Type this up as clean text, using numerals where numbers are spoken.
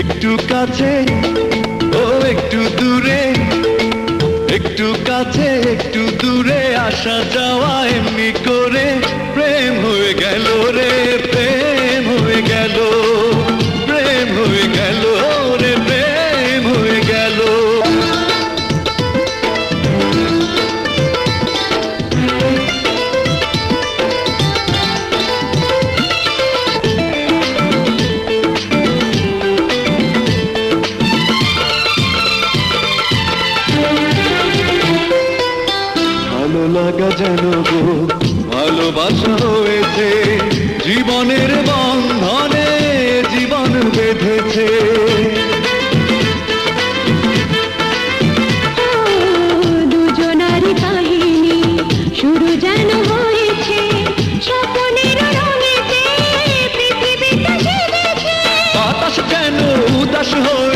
একটু কাছে ও একটু দূরে, একটু কাছে একটু দূরে, আসা যাওয়া এমনি করে প্রেম হয়ে গেল রে, প্রেম হয়ে গেল, প্রেম হয়ে গেল রে, প্রেম হয়ে গেল। ভালো লাগা যেন গো ভালোবাসা হয়েছে, জীবনের বন্ধনে জীবন বেঁধেছে। দুজনারই কাহিনী শুরু যেন হয়েছে, স্বপ্নের রঙেতে পৃথিবীটা সেজেছে। বাতাস যেন উদাস হয়ে